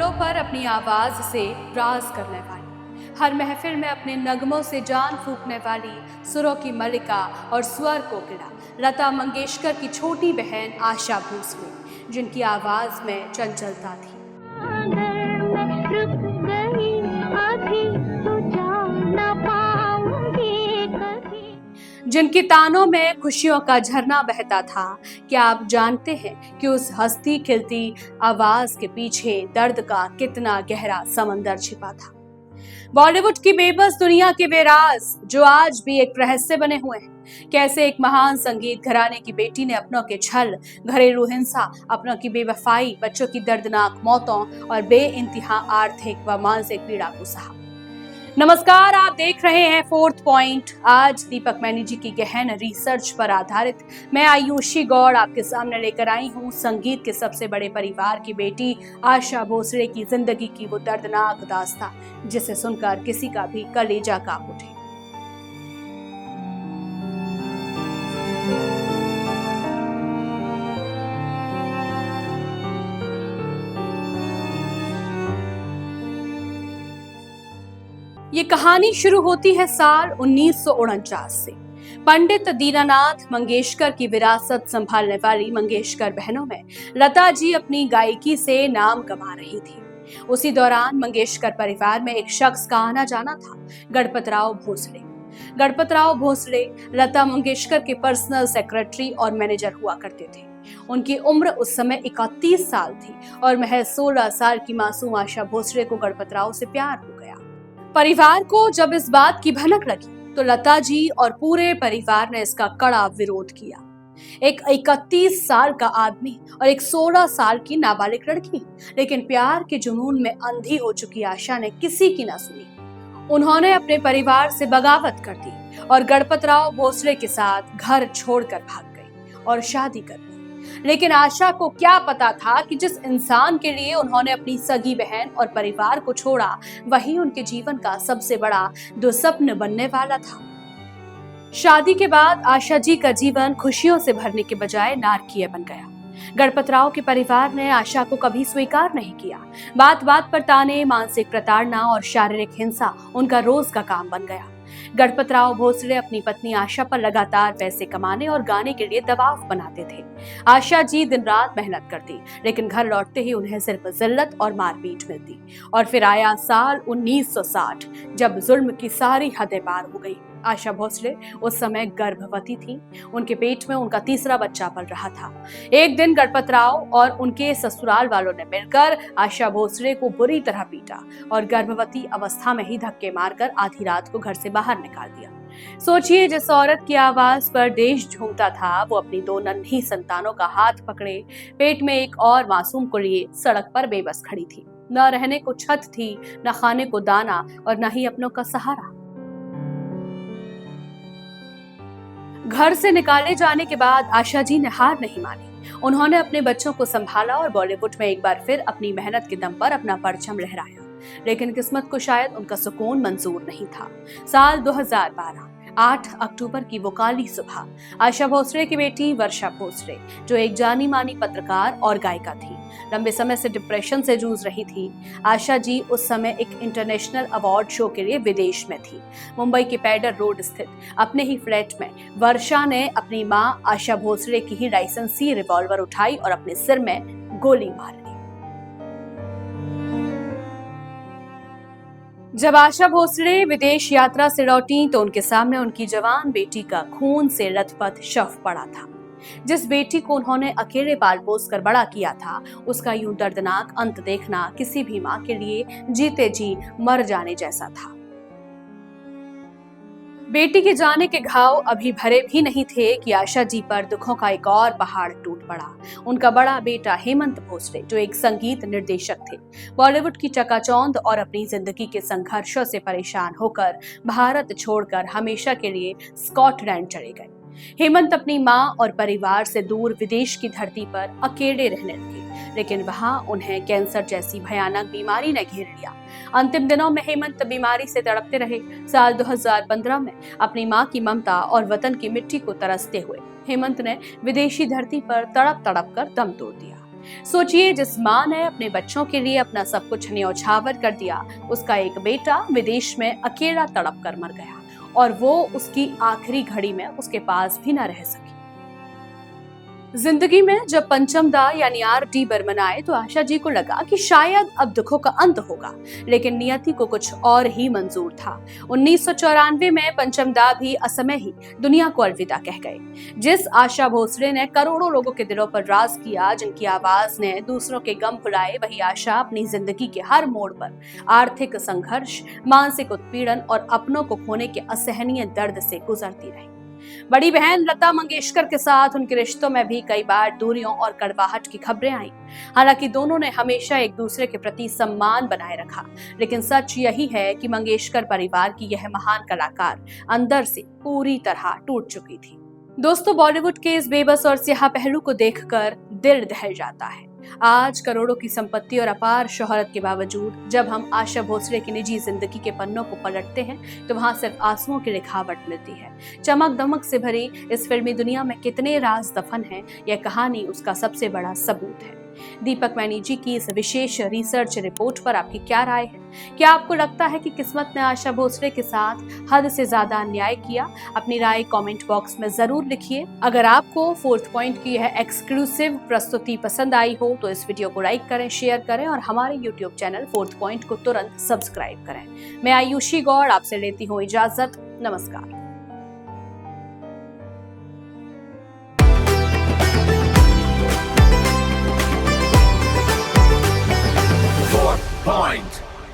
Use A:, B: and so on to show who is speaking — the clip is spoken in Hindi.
A: पर्दों पर अपनी आवाज से राज करने वाली, हर महफिल में अपने नगमों से जान फूंकने वाली, सुरों की मलिका और स्वर कोकिला लता मंगेशकर की छोटी बहन आशा भोसले, जिनकी आवाज में चंचलता थी। जिनकी तानों में खुशियों का झरना बहता था। क्या आप जानते हैं कि उस हंसती खिलती आवाज के पीछे दर्द का कितना गहरा समंदर छिपा था? बॉलीवुड की बेबस दुनिया के वे राज जो आज भी एक रहस्य बने हुए हैं। कैसे एक महान संगीत घराने की बेटी ने अपनों के छल, घरेलू हिंसा, अपनों की बेवफाई, बच्चों की दर्दनाक मौतों और बेइंतहा आर्थिक व मानसिक पीड़ा को सहा। नमस्कार, आप देख रहे हैं फोर्थ पॉइंट। आज दीपक मैनी जी की गहन रिसर्च पर आधारित मैं आयुषी गौड़ आपके सामने लेकर आई हूँ संगीत के सबसे बड़े परिवार की बेटी आशा भोसले की जिंदगी की वो दर्दनाक दास्तां जिसे सुनकर किसी का भी कलेजा कांप उठे। ये कहानी शुरू होती है साल 1949 से। पंडित दीनानाथ मंगेशकर की विरासत संभालने वाली मंगेशकर बहनों में लता जी अपनी गायकी से नाम कमा रही थी। उसी दौरान मंगेशकर परिवार में एक शख्स का आना जाना था, गणपतराव भोसले। गणपतराव भोसले लता मंगेशकर के पर्सनल सेक्रेटरी और मैनेजर हुआ करते थे। उनकी उम्र उस समय 31 साल थी और महज 16 साल की मासूम आशा भोसले को गणपतराव से प्यार हो गया। परिवार को जब इस बात की भनक लगी तो लता जी और पूरे परिवार ने इसका कड़ा विरोध किया। एक 31 साल का आदमी और एक 16 साल की नाबालिग लड़की, लेकिन प्यार के जुनून में अंधी हो चुकी आशा ने किसी की ना सुनी। उन्होंने अपने परिवार से बगावत कर दी और गणपतराव भोसले के साथ घर छोड़कर भाग गई और शादी कर ली। लेकिन आशा को क्या पता था कि जिस इंसान के लिए उन्होंने अपनी सगी बहन और परिवार को छोड़ा, वही उनके जीवन का सबसे बड़ा दुस्वप्न बनने वाला था। शादी के बाद आशा जी का जीवन खुशियों से भरने के बजाय नारकीय बन गया। गणपतराव के परिवार ने आशा को कभी स्वीकार नहीं किया। बात बात पर ताने, मानसिक प्रताड़ना और शारीरिक हिंसा उनका रोज का काम बन गया। गणपतराव भोसले अपनी पत्नी आशा पर लगातार पैसे कमाने और गाने के लिए दबाव बनाते थे। आशा जी दिन रात मेहनत करती, लेकिन घर लौटते ही उन्हें सिर्फ जिल्लत और मारपीट मिलती। और फिर आया साल 1960, जब जुल्म की सारी हदें पार हो गई। आशा भोसले उस समय गर्भवती थी। उनके पेट में उनका तीसरा बच्चा पल रहा था। एक दिन गणपतराव और उनके ससुराल वालों ने मिलकर आशा भोसले को बुरी तरह पीटा और गर्भवती अवस्था में ही धक्के मारकर आधी रात को घर से बाहर निकाल दिया। सोचिए, जिस औरत की आवाज पर देश झूमता था, वो अपनी 2 नन्ही संतानों का हाथ पकड़े पेट में एक और मासूम को लिए सड़क पर बेबस खड़ी थी। न रहने को छत थी, न खाने को दाना और न ही अपनों का सहारा। घर से निकाले जाने के बाद आशा जी ने हार नहीं मानी। उन्होंने अपने बच्चों को संभाला और बॉलीवुड में एक बार फिर अपनी मेहनत के दम पर अपना परचम लहराया। लेकिन किस्मत को शायद उनका सुकून मंजूर नहीं था। साल 2012, 8 अक्टूबर की वो काली सुबह आशा भोसले की बेटी वर्षा भोसले, जो एक जानी मानी पत्रकार और गायिका थी, लंबे समय से डिप्रेशन से जूझ रही थी। आशा जी उस समय एक इंटरनेशनल अवार्ड शो के लिए विदेश में थी। मुंबई के पैडर रोड स्थित अपने ही फ्लैट में वर्षा ने अपनी मां आशा भोसले की ही लाइसेंसी रिवॉल्वर उठाई और अपने सिर में गोली मार ली। जब आशा भोसले विदेश यात्रा से लौटी तो उनके सामने उनकी जवान बेटी का खून से लथपथ शव पड़ा था। जिस बेटी को उन्होंने अकेले पाल पोस कर बड़ा किया था, उसका यूं दर्दनाक अंत देखना किसी भी मां के लिए जीते जी मर जाने जैसा था। बेटी के जाने के घाव अभी भरे भी नहीं थे कि आशा जी पर दुखों का एक और पहाड़ टूट पड़ा। उनका बड़ा बेटा हेमंत भोसले, जो एक संगीत निर्देशक थे, बॉलीवुड की चकाचौंध और अपनी जिंदगी के संघर्षों से परेशान होकर भारत छोड़कर हमेशा के लिए स्कॉटलैंड चले गए। हेमंत अपनी मां और परिवार से दूर विदेश की धरती पर अकेले रहने लगे, लेकिन वहां उन्हें कैंसर जैसी भयानक बीमारी ने घेर लिया। अंतिम दिनों में हेमंत बीमारी से तड़पते रहे। साल 2015 में अपनी मां की ममता और वतन की मिट्टी को तरसते हुए हेमंत ने विदेशी धरती पर तड़प तड़प कर दम तोड़ दिया। सोचिए, जिस माँ ने अपने बच्चों के लिए अपना सब कुछ न्यौछावर कर दिया, उसका एक बेटा विदेश में अकेला तड़प कर मर गया और वो उसकी आखिरी घड़ी में उसके पास भी न रह सकी। जिंदगी में जब पंचम दा यानी आर.डी. बर्मन आए तो आशा जी को लगा कि शायद अब दुखों का अंत होगा, लेकिन नियति को कुछ और ही मंजूर था। 1994 में पंचम दा भी असमय ही दुनिया को अलविदा कह गए। जिस आशा भोसले ने करोड़ों लोगों के दिलों पर राज किया, जिनकी आवाज ने दूसरों के गम भुलाए, वही आशा अपनी जिंदगी के हर मोड़ पर आर्थिक संघर्ष, मानसिक उत्पीड़न और अपनों को खोने के असहनीय दर्द से गुजरती रही। बड़ी बहन लता मंगेशकर के साथ उनके रिश्तों में भी कई बार दूरियों और कड़वाहट की खबरें आईं। हालांकि दोनों ने हमेशा एक दूसरे के प्रति सम्मान बनाए रखा, लेकिन सच यही है कि मंगेशकर परिवार की यह महान कलाकार अंदर से पूरी तरह टूट चुकी थी। दोस्तों, बॉलीवुड के इस बेबस और स्याह पहलू को देखकर दिल दहल जाता है। आज करोड़ों की संपत्ति और अपार शोहरत के बावजूद जब हम आशा भोसले की निजी जिंदगी के पन्नों को पलटते हैं तो वहां सिर्फ आंसुओं की लिखावट मिलती है। चमक दमक से भरी इस फिल्मी दुनिया में कितने राज दफन हैं, यह कहानी उसका सबसे बड़ा सबूत है। दीपक मैनी जी की इस विशेष रिसर्च रिपोर्ट पर आपकी क्या राय है? क्या आपको लगता है कि किस्मत ने आशा भोसले के साथ हद से ज्यादा अन्याय किया? अपनी राय कमेंट बॉक्स में जरूर लिखिए। अगर आपको फोर्थ पॉइंट की यह एक्सक्लूसिव प्रस्तुति पसंद आई हो तो इस वीडियो को लाइक करें, शेयर करें और हमारे यूट्यूब चैनल फोर्थ पॉइंट को तुरंत सब्सक्राइब करें। मैं आयुषी गौड़ आपसे लेती हूँ इजाजत। नमस्कार।
B: Point.